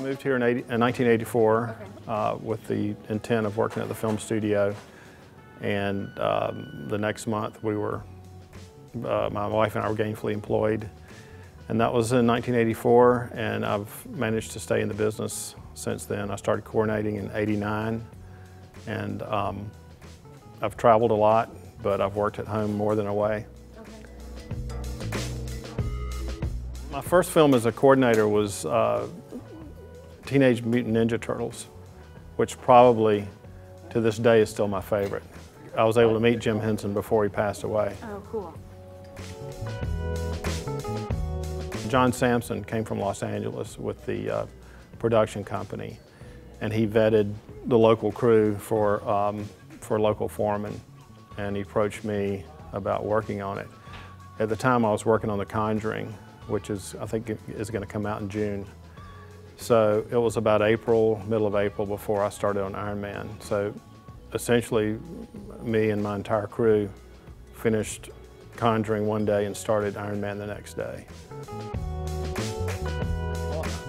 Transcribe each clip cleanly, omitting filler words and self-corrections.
moved here in 1984 Okay. with the intent of working at the film studio, and the next month my wife and I were gainfully employed, and that was in 1984, and I've managed to stay in the business since then. I started coordinating in '89, and I've traveled a lot, but I've worked at home more than away. Okay. My first film as a coordinator was Teenage Mutant Ninja Turtles, which probably to this day is still my favorite. I was able to meet Jim Henson before he passed away. Oh, cool. John Sampson came from Los Angeles with the production company, and he vetted the local crew for local foremen, and he approached me about working on it. At the time I was working on The Conjuring, which I think is going to come out in June. So it was about middle of April before I started on Iron Man. So essentially me and my entire crew finished Conjuring one day and started Iron Man the next day.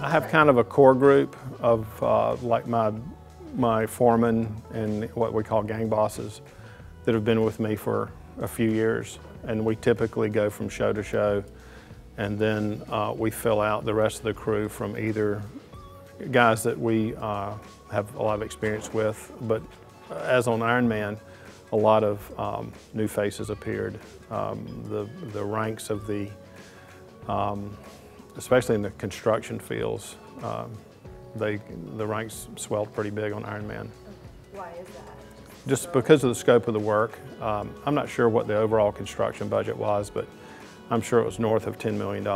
I have kind of a core group of like my foremen and what we call gang bosses that have been with me for a few years, and we typically go from show to show, and then we fill out the rest of the crew from either guys that we have a lot of experience with, but as on Iron Man, a lot of new faces appeared. The ranks of especially in the construction fields, the ranks swelled pretty big on Iron Man. Why is that? Just because of the scope of the work. I'm not sure what the overall construction budget was, but I'm sure it was north of $10 million.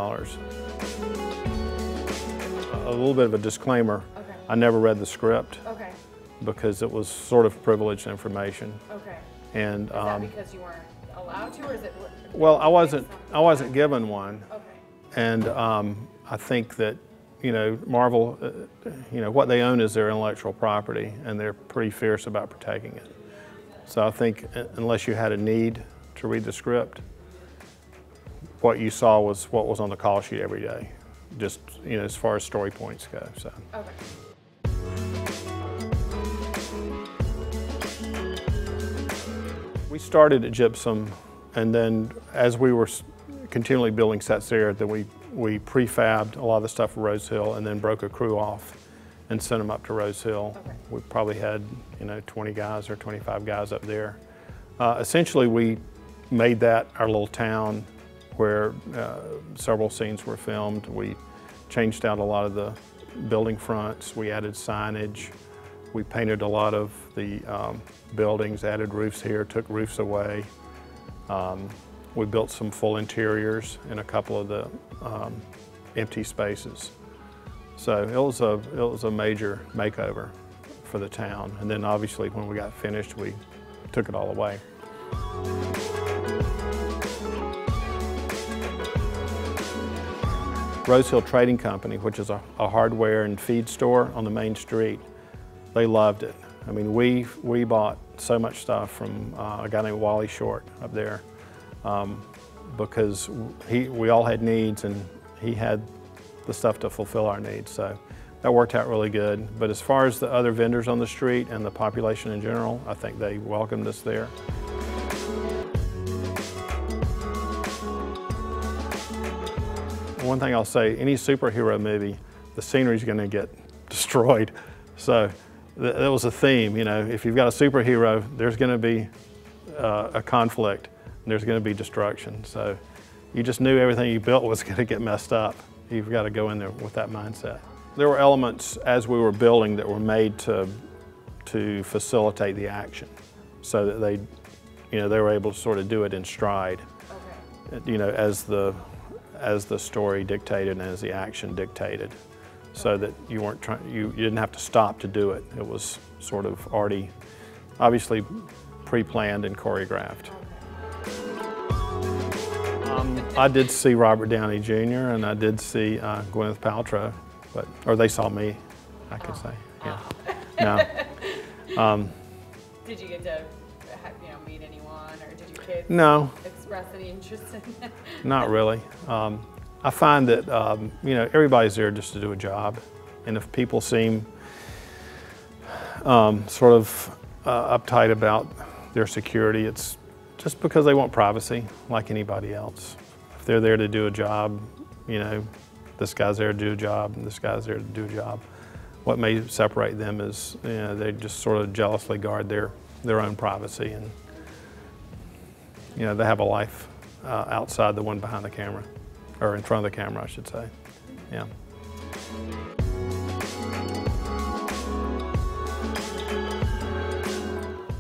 A little bit of a disclaimer, Okay. I never read the script Okay. because it was sort of privileged information. Okay. And Is that because you weren't allowed to, or is it? well, I wasn't given one, Okay. and I think that Marvel, what they own is their intellectual property, and they're pretty fierce about protecting it. So I think unless you had a need to read the script, what you saw was what was on the call sheet every day, just as far as story points go. So. Okay. We started at Gypsum, and then as we were continually building sets there, then we prefabbed a lot of the stuff at Rose Hill, and then broke a crew off and sent them up to Rose Hill. Okay. We probably had 20 guys or 25 guys up there. Essentially, we made that our little town where several scenes were filmed. We changed out a lot of the building fronts. We added signage. We painted a lot of the buildings, added roofs here, took roofs away. We built some full interiors in a couple of the empty spaces. So it was a major makeover for the town. And then obviously when we got finished, we took it all away. Rose Hill Trading Company, which is a hardware and feed store on the main street, they loved it. I mean, we bought so much stuff from a guy named Wally Short up there because we all had needs, and he had the stuff to fulfill our needs. So that worked out really good. But as far as the other vendors on the street and the population in general, I think they welcomed us there. One thing I'll say, any superhero movie, the scenery is going to get destroyed. So that was a theme, if you've got a superhero, there's going to be a conflict, and there's going to be destruction. So you just knew everything you built was going to get messed up. You've got to go in there with that mindset. There were elements as we were building that were made to facilitate the action, so that they were able to sort of do it in stride. Okay. As the story dictated and as the action dictated, so that you didn't have to stop to do it. It was sort of already, obviously, pre-planned and choreographed. I did see Robert Downey Jr. and I did see Gwyneth Paltrow, or they saw me, I could say. Yeah. No. Did you get to meet anyone, or did your kids No. express any interest in that? Not really. I find that everybody's there just to do a job, And if people seem sort of uptight about their security, it's just because they want privacy like anybody else. If they're there to do a job, you know, this guy's there to do a job and this guy's there to do a job. What may separate them is, you know, they just sort of jealously guard their own privacy, and you know, they have a life outside the one behind the camera, or in front of the camera, I should say. Yeah.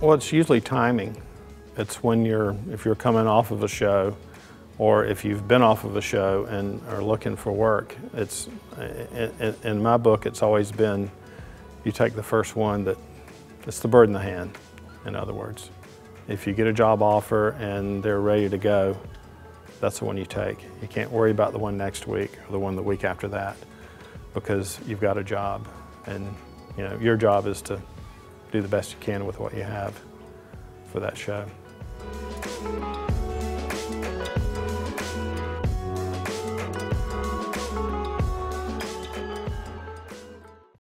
Well, it's usually timing. It's when if you're coming off of a show, or if you've been off of a show and are looking for work. It's, in my book, it's always been, you take the first one it's the bird in the hand, in other words. If you get a job offer and they're ready to go, that's the one you take. You can't worry about the one next week or the one the week after that, because you've got a job, and you know, your job is to do the best you can with what you have for that show.